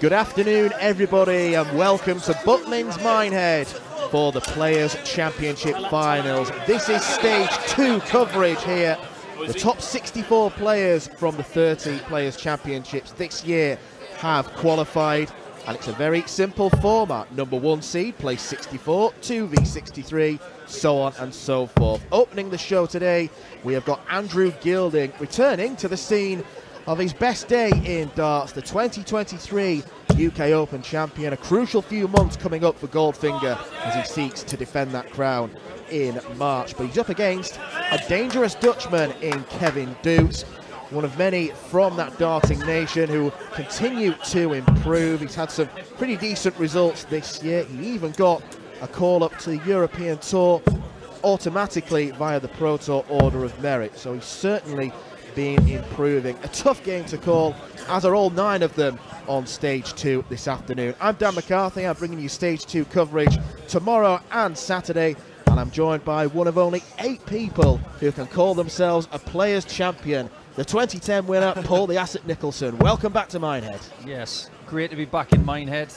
Good afternoon, everybody, and welcome to Buckman's Minehead for the Players' Championship Finals. This is Stage 2 coverage here. The top 64 players from the 30 Players' Championships this year have qualified, and it's a very simple format. Number 1 seed plays 64, 2v63, so on and so forth. Opening the show today, we have got Andrew Gilding returning to the scene of his best day in darts, the 2023 UK Open champion. A crucial few months coming up for Goldfinger as he seeks to defend that crown in March. But he's up against a dangerous Dutchman in Kevin Doets, one of many from that darting nation who continue to improve. He's had some pretty decent results this year. He even got a call up to the European Tour automatically via the Pro Tour Order of Merit. So he's certainly been improving. A tough game to call, as are all 9 of them on Stage 2 this afternoon. I'm Dan McCarthy. I'm bringing you Stage 2 coverage tomorrow and Saturday, and I'm joined by one of only 8 people who can call themselves a Players' Champion, the 2010 winner, Paul the Asset Nicholson. Welcome back to Minehead. Yes, great to be back in Minehead.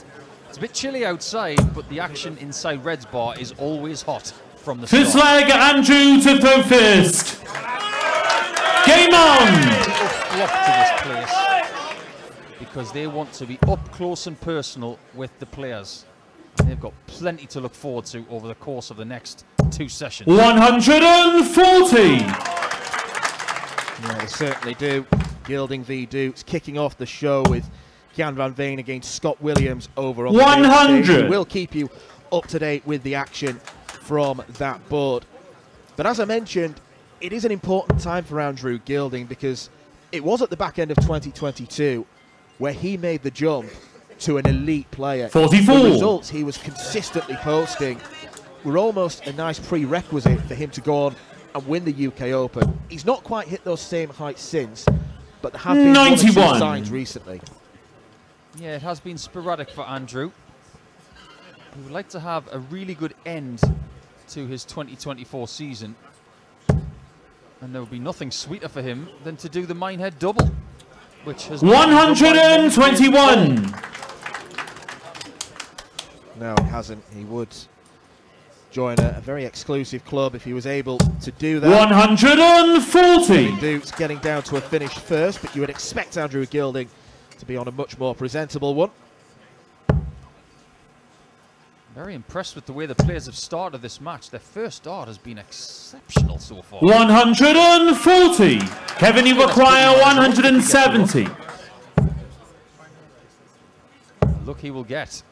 It's a bit chilly outside, but the action inside Red's Bar is always hot from the start. First leg, Andrew to throw first. Game on! People flock to this place because they want to be up close and personal with the players. They've got plenty to look forward to over the course of the next 2 sessions. 140! Yeah, they certainly do. Gilding v Doets kicking off the show with Jan van Veen against Scott Williams over on 100! We'll keep you up to date with the action from that board. But as I mentioned, it is an important time for Andrew Gilding because it was at the back end of 2022 where he made the jump to an elite player. 44. The results he was consistently posting were almost a nice prerequisite for him to go on and win the UK Open. He's not quite hit those same heights since, but there have been 91. one or two signs recently. Yeah, it has been sporadic for Andrew. He would like to have a really good end to his 2024 season. And there would be nothing sweeter for him than to do the Minehead double, which has 121. No, he hasn't. He would join a very exclusive club if he was able to do that. 140. Doets getting down to a finish first, but you would expect Andrew Gilding to be on a much more presentable one. Very impressed with the way the players have started this match. Their first start has been exceptional so far. 140. Kevin, you require 170. Look, he will get.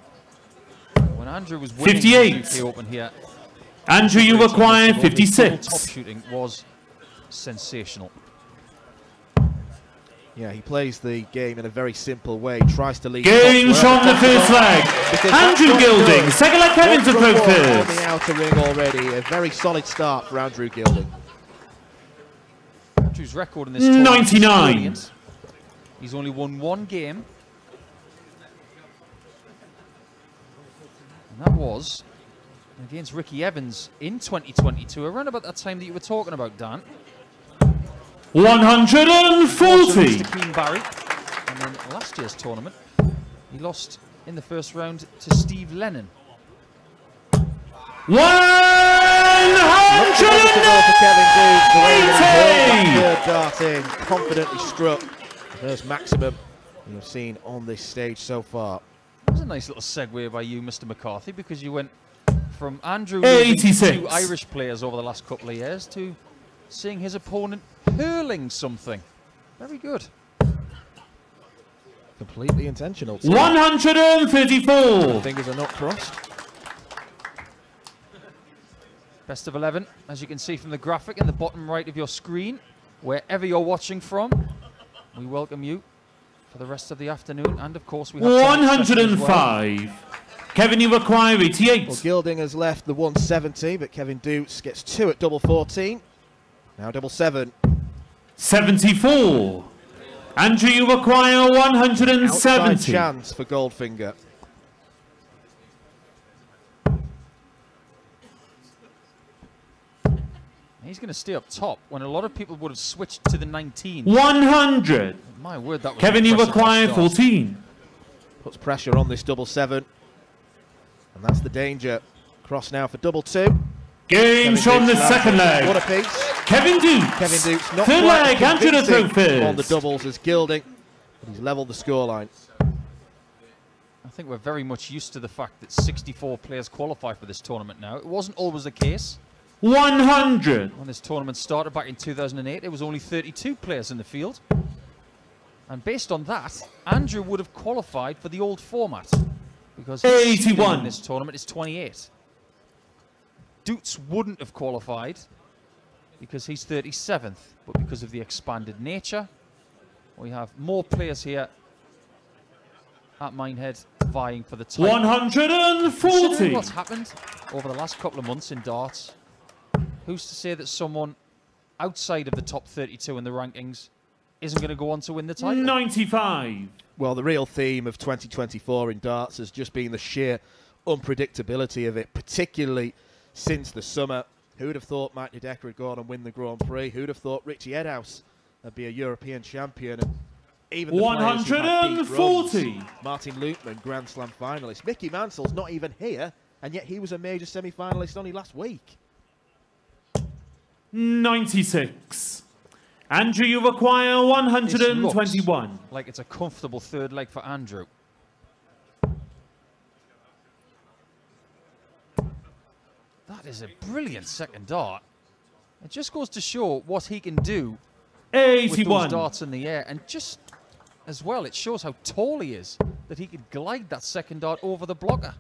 When Andrew was winning 58. the UK Open here, Andrew, you require 56. Top shooting was sensational. Yeah, he plays the game in a very simple way. Tries to lead. Game on the first leg. Andrew Gilding. Second leg, Kevin to throw On the first. outer ring already. A very solid start for Andrew Gilding. Andrew's record in this tournament 99. is brilliant. He's only won 1 game. And that was against Ricky Evans in 2022, around about that time that you were talking about, Dan. 140. To Keen Barry. And then last year's tournament, he lost in the first round to Steve Lennon. 180. Confidently struck. First maximum we've seen on this stage so far. That was a nice little segue by you, Mr. McCarthy, because you went from Andrew 86. 2 Irish players over the last couple of years to seeing his opponent hurling something. Very good. Completely intentional. 134. Fingers are not crossed. Best of 11, as you can see from the graphic in the bottom right of your screen, wherever you're watching from. We welcome you for the rest of the afternoon, and of course we have 105. Well. Kevin, you require 88. Well, Gilding has left the 170, but Kevin Doets gets 2 at double 14. Now double 7. 74. Andrew, you require 170. Outside chance for Goldfinger. He's going to stay up top when a lot of people would have switched to the 19. 100. My word, that was Kevin, you impressive require start. 14. Puts pressure on this double 7. And that's the danger. Cross now for double 2. Game shown the second leg. What a piece. Kevin Doets. Kevin Doets not Third quite leg, as Andrew to throw convincing on the first. doubles as Gilding. But he's levelled the scoreline. I think we're very much used to the fact that 64 players qualify for this tournament now. It wasn't always the case. 100. When this tournament started back in 2008, there was only 32 players in the field. And based on that, Andrew would have qualified for the old format. Because his 81. ceiling in this tournament is 28. Doets wouldn't have qualified because he's 37th. But because of the expanded nature, we have more players here at Minehead vying for the title. 140. Considering what's happened over the last couple of months in darts, who's to say that someone outside of the top 32 in the rankings isn't going to go on to win the title? 95. Well, the real theme of 2024 in darts has just been the sheer unpredictability of it, particularly since the summer. Who would have thought Mike Dedeker would go on and win the Grand Prix? Who would have thought Richie Edhouse would be a European champion? And even the players who've had deep 140. runs, Martin Lukeman, Grand Slam finalist. Mickey Mansell's not even here, and yet he was a major semi-finalist only last week. 96. Andrew, you require 121. Like it's a comfortable third leg for Andrew. That is a brilliant second dart. It just goes to show what he can do with 81. those darts in the air. And just as well, it shows how tall he is, that he could glide that second dart over the blocker.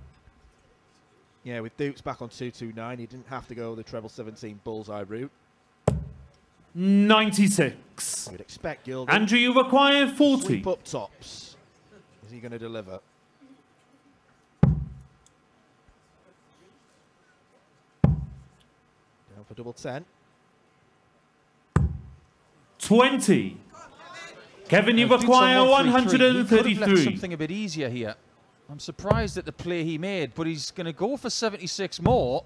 Yeah, with Doets back on 229, he didn't have to go the treble 17 bullseye route. 96. You'd expect Gilding. Andrew, you require 40. Sweep up tops. Is he going to deliver? Down for double 10. 20. Kevin, you require He could have left 133. something a bit easier here. I'm surprised at the play he made, but he's going to go for 76 more.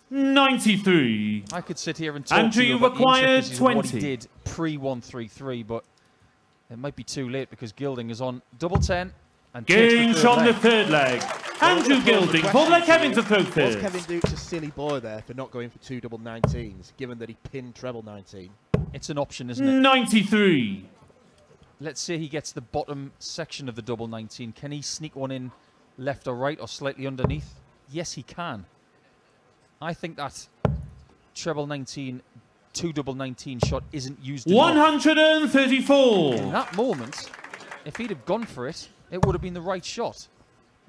93. I could sit here and talk Andrew, to you you about the require intricacies of what 20. he did pre-133, but it might be too late because Gilding is on double 10 and Game takes shot the the third leg. third leg. Andrew Gilding, pull let Kevin to throw Was first. Kevin Doets a silly boy there for not going for 2 double 19s, given that he pinned treble 19? It's an option, isn't it? 93. Let's say he gets the bottom section of the double 19. Can he sneak one in left or right or slightly underneath? Yes, he can. I think that treble 19, 2 double 19 shot isn't used enough. 134. In that moment, if he'd have gone for it, it would have been the right shot.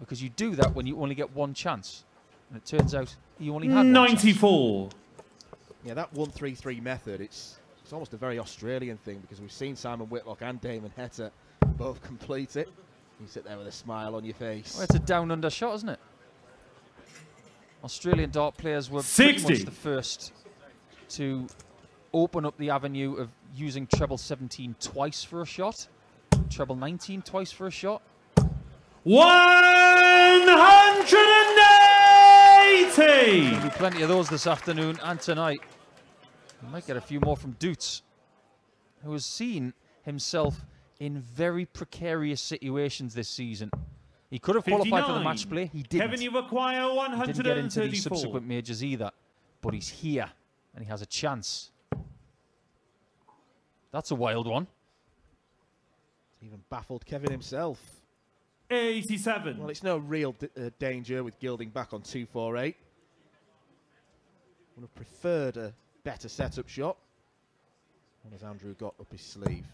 Because you do that when you only get one chance. And it turns out he only had one chance. 94. Yeah, that 1-3-3 method, it's almost a very Australian thing because we've seen Simon Whitlock and Damon Heta both complete it. You sit there with a smile on your face. Well, it's a down-under shot, isn't it? Australian dart players were pretty 60. much the first to open up the avenue of using treble 17 twice for a shot, treble 19 twice for a shot. 180. There'll be plenty of those this afternoon and tonight. We might get a few more from Doets, who has seen himself in very precarious situations this season. He could have qualified for the match play. He didn't. Kevin, you require He didn't get into the 134. subsequent majors either. But he's here, and he has a chance. That's a wild one. Even baffled Kevin himself. 87. Well, it's no real danger with Gilding back on 248. Would have preferred a better setup shot. What has Andrew got up his sleeve?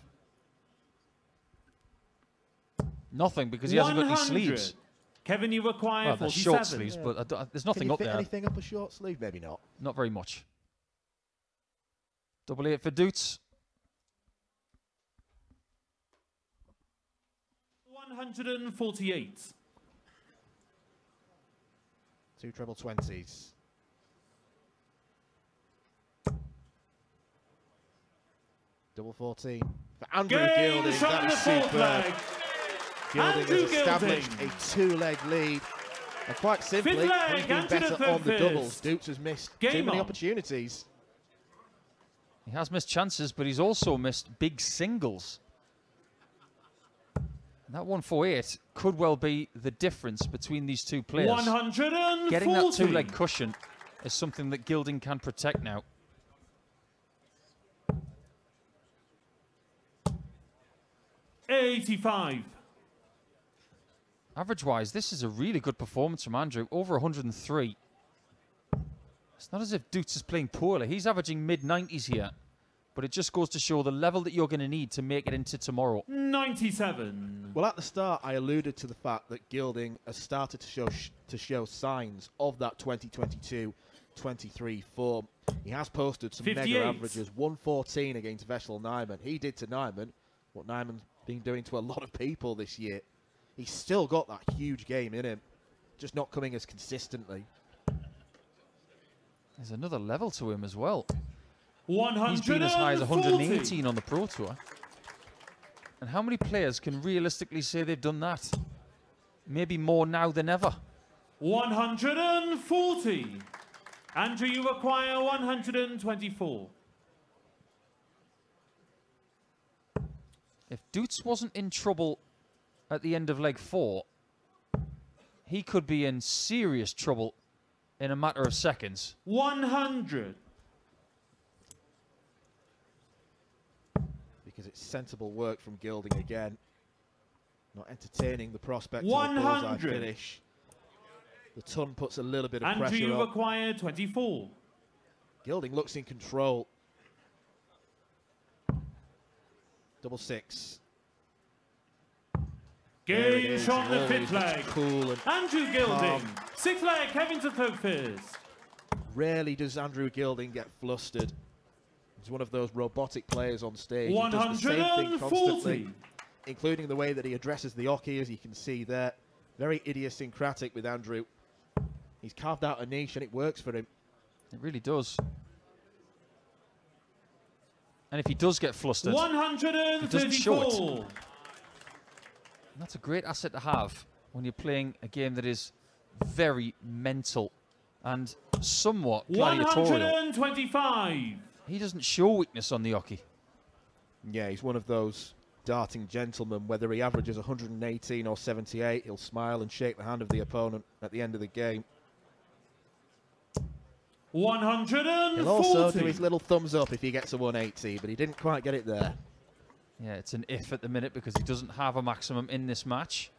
Nothing, because he hasn't got any 100. sleeves. Kevin, you require Well, they're 47. short sleeves, but there's nothing Can you up fit there. anything up a short sleeve? Maybe not. Not very much. Double 8 for Doets. 148. 2 treble 20s. Double 14 for Andrew Game Gilding. shot That in the is fourth superb. leg. Gilding Andrew has established Gilding. a 2-leg lead. And quite simply, Fifth leg, he's been Andrew better the on the first. doubles. Doets has missed too Game many on. opportunities. He has missed chances, but he's also missed big singles. And that 148 could well be the difference between these two players. 140. Getting that two-leg cushion is something that Gilding can protect now. $85. Average-wise, this is a really good performance from Andrew. Over 103. It's not as if Doets is playing poorly. He's averaging mid-90s here. But it just goes to show the level that you're going to need to make it into tomorrow. 97. Well, at the start, I alluded to the fact that Gilding has started to show signs of that 2022-23 form. He has posted some 58. mega averages. 114 against Vessel Nyman. He did to Nyman what Nyman's been doing to a lot of people this year. He's still got that huge game in him, just not coming as consistently. There's another level to him as well. 140. He's been as high as 118 on the Pro Tour. And how many players can realistically say they've done that? Maybe more now than ever. 140. Andrew, you require 124. If Doets wasn't in trouble at the end of leg 4, he could be in serious trouble in a matter of seconds. 100. Because it's sensible work from Gilding again. Not entertaining the prospect of a 100. bullseye finish. The ton puts a little bit of Andrew, pressure you on. require 24. Gilding looks in control. Double six. There it Game is. shot the Always fifth looks leg. cool and Andrew Gilding. calm. Sixth leg, Kevin to third first. Rarely does Andrew Gilding get flustered. He's one of those robotic players on stage. He does the same thing constantly, 140. including the way that he addresses the oki, as you can see there. Very idiosyncratic with Andrew. He's carved out a niche and it works for him. It really does. And if he does get flustered, he doesn't show it. 134. And that's a great asset to have when you're playing a game that is very mental and somewhat gladiatorial. 125. He doesn't show weakness on the oki. Yeah, he's one of those darting gentlemen. Whether he averages 118 or 78, he'll smile and shake the hand of the opponent at the end of the game. 140. He'll also do his little thumbs up if he gets a 180, but he didn't quite get it there. Yeah, it's an if at the minute because he doesn't have a maximum in this match.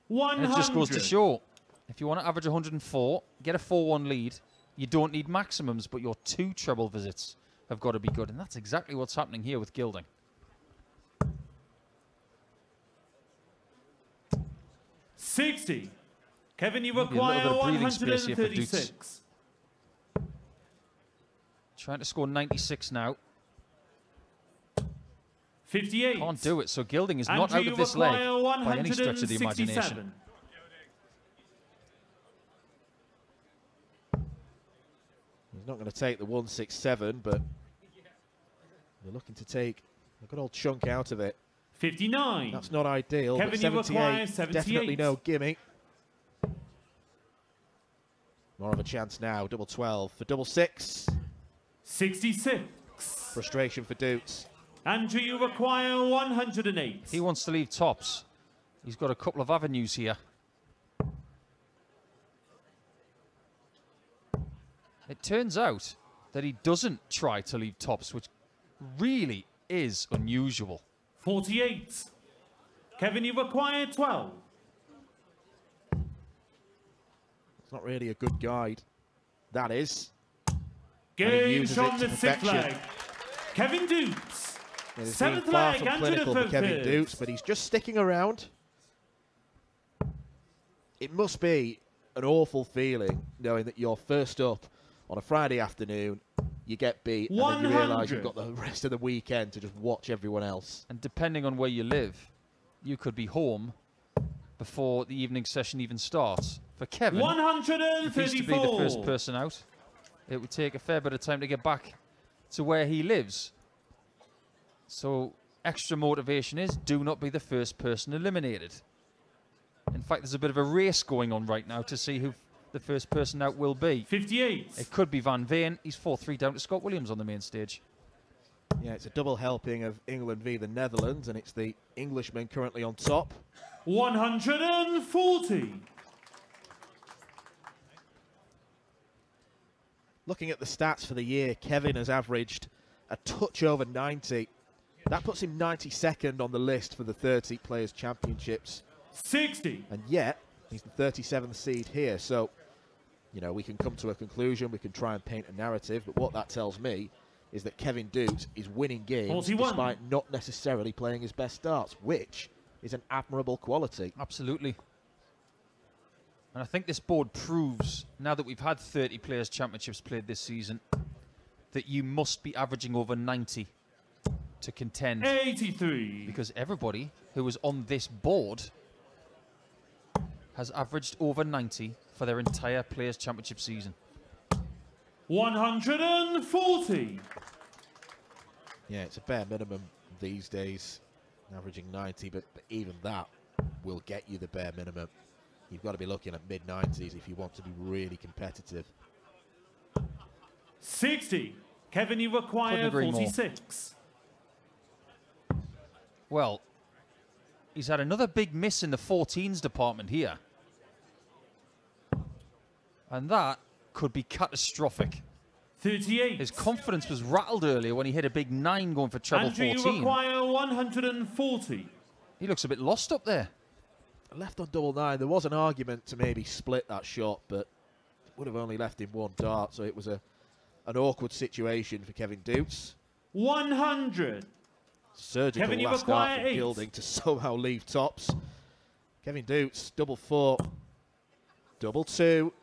100. And it just goes to show, if you want to average 104, get a 4-1 lead, you don't need maximums, but your 2 treble visits have got to be good. And that's exactly what's happening here with Gilding. 60. Kevin, you Maybe a little require bit of breathing space here for 136. Trying to score 96 now. 58. Can't do it. So Gilding is not Andrew, out of this leg require by any stretch of the 167. imagination. He's not going to take the 167, but they're looking to take a good old chunk out of it. 59. That's not ideal, Kevin, but you require 78, definitely 78. no gimme. More of a chance now. Double 12 for double 6. 66. Frustration for Doets. Andrew, you require 108. He wants to leave tops. He's got a couple of avenues here. It turns out that he doesn't try to leave tops, which really is unusual. 48. Kevin, you require 12. It's not really a good guide. That is. Game uses shot it to the sixth perfection. leg. Kevin Doets. It has Seventh been far leg, from Andrew clinical for the Kevin third. Doets, but he's just sticking around. It must be an awful feeling knowing that you're first up on a Friday afternoon, you get beat, and then you realise you've 100. got the rest of the weekend to just watch everyone else. And depending on where you live, you could be home before the evening session even starts. For Kevin, if he's to be the first 134. person out, it would take a fair bit of time to get back to where he lives. So extra motivation is do not be the first person eliminated. In fact, there's a bit of a race going on right now to see who the first person out will be. 58. It could be Van Veen. He's 4-3 down to Scott Williams on the main stage. Yeah, it's a double helping of England v the Netherlands, and it's the Englishman currently on top. 140. Looking at the stats for the year, Kevin has averaged a touch over 90. That puts him 92nd on the list for the 30 Players' Championships. 60. And yet, he's the 37th seed here. So, you know, we can come to a conclusion, we can try and paint a narrative, but what that tells me is that Kevin Doets is winning games 41. despite not necessarily playing his best starts, which is an admirable quality. Absolutely. And I think this board proves, now that we've had 30 Players' Championships played this season, that you must be averaging over 90 to contend. 83. Because everybody who was on this board has averaged over 90 for their entire Players' Championship season. 140. Yeah, it's a bare minimum these days, averaging 90, but even that will get you the bare minimum. You've got to be looking at mid-90s if you want to be really competitive. 60. Kevin, you require 46. Well, he's had another big miss in the 14s department here. And that could be catastrophic. 38. His confidence was rattled earlier when he hit a big 9 going for treble Andrew, 14. you require 140. He looks a bit lost up there. Left on double 9, there was an argument to maybe split that shot, but it would have only left him one dart, so it was an awkward situation for Kevin Doets. 100. Surgical Kevin, you last dart require from 8. Gilding to somehow leave tops. Kevin Doets, double 4, double 2.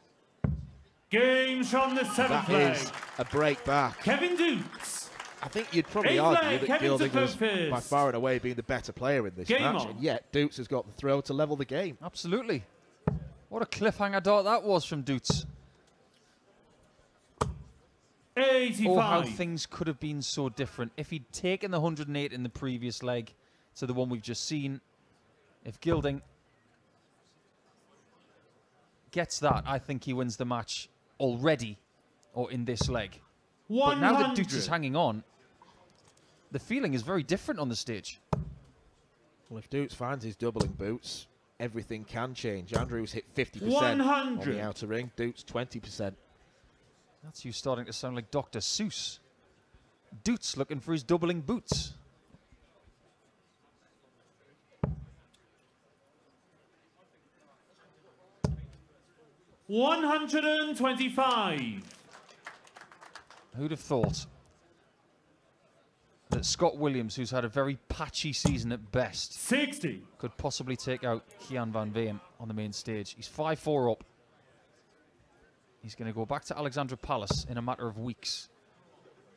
Games from the 7th That leg. is a break back. Kevin Doets. I think you'd probably 8th argue leg, that Kevin Gilding was Doets. by far and away being the better player in this Game match, on. and yet Doets has got the throw to level the game. Absolutely. What a cliffhanger dart that was from Doets. 85. Oh, how things could have been so different if he'd taken the 108 in the previous leg to the one we've just seen. If Gilding gets that, I think he wins the match already or in this leg. 100. But now that Doets is hanging on, the feeling is very different on the stage. Well, if Doets finds his doubling boots, everything can change. Andrews hit 50% 100. on the outer ring, Doets 20%. That's you starting to sound like Dr. Seuss. Doets looking for his doubling boots. $125. Who'd have thought that Scott Williams, who's had a very patchy season at best, 60. could possibly take out Kian van Veen on the main stage. He's 5-4 up. He's going to go back to Alexandra Palace in a matter of weeks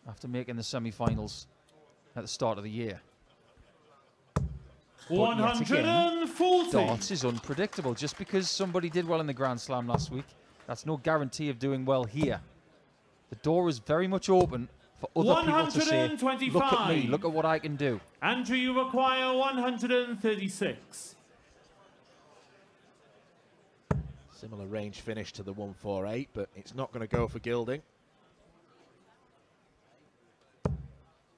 after making the semi-finals at the start of the year. 140. Darts is unpredictable. Just because somebody did well in the Grand Slam last week, that's no guarantee of doing well here. The door is very much open for other people to say, look at me, look at what I can do. Andrew, you require 136. Similar range finish to the 148, but it's not going to go for Gilding.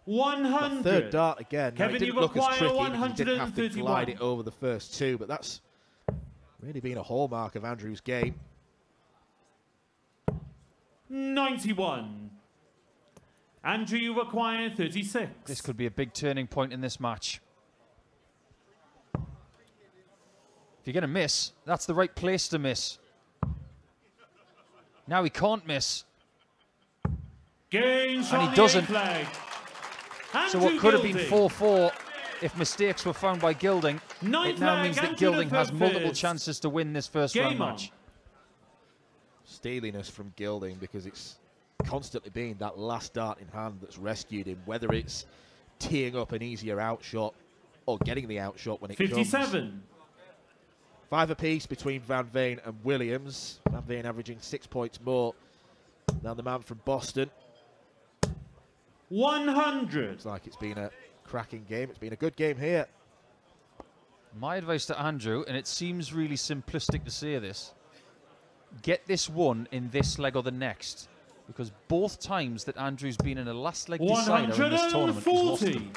100. Third dart again. Now, Kevin, it didn't you look as require tricky because he didn't have to 131. glide it over the first two, but that's really been a hallmark of Andrew's game. 91. Andrew, you require 36. This could be a big turning point in this match. If you're going to miss, that's the right place to miss. Now he can't miss. Games And he from the doesn't. 8th leg. So Andrew what could have been Gilding. 4-4 if mistakes were found by Gilding, Ninth it now leg, means that Andrew Gilding has the multiple first. chances to win this first Game round on. match. Steeliness from Gilding because it's constantly been that last dart in hand that's rescued him, whether it's teeing up an easier outshot or getting the outshot when it 57. comes. 5 apiece between Van Veen and Williams. Van Veen averaging 6 points more than the man from Boston. 100. Looks like it's been a cracking game. It's been a good game here. My advice to Andrew, and it seems really simplistic to say this, get this one in this leg or the next. because both times that Andrew's been in a last leg decider in this tournament, he's lost them.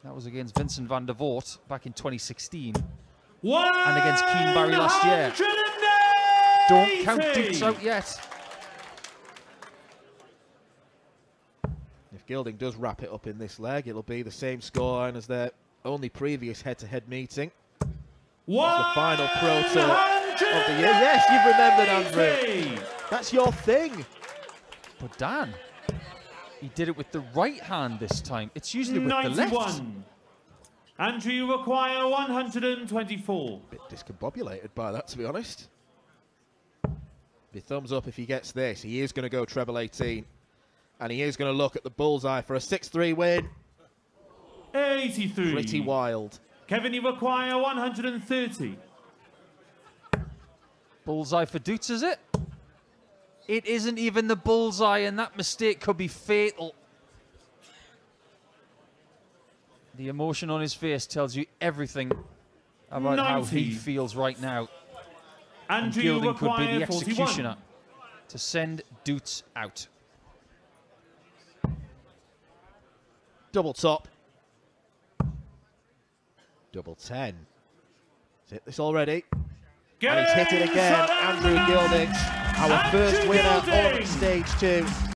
That was against Vincent van der Voort back in 2016 and against Keen Barry last year. Don't count Doets out yet. If Gilding does wrap it up in this leg, it'll be the same scoreline as their only previous head-to-head meeting. The final Pro Tour of the year. Yes, you've remembered, Andrew. That's your thing. But Dan, he did it with the right hand this time. It's usually with the left. Andrew, you require 124. Bit discombobulated by that, to be honest. Be thumbs up if he gets this. He is going to go treble 18. And he is going to look at the bullseye for a 6-3 win. 83. Pretty wild. Kevin, you require 130. Bullseye for Doets, is it? It isn't even the bullseye, and that mistake could be fatal. The emotion on his face tells you everything about 90. how he feels right now. And Andrew, Gilding could be the 41. executioner to send Doets out. Double top. Double 10. He's hit this already. And he's hit it again. Andrew Gilding, our first winner of stage 2.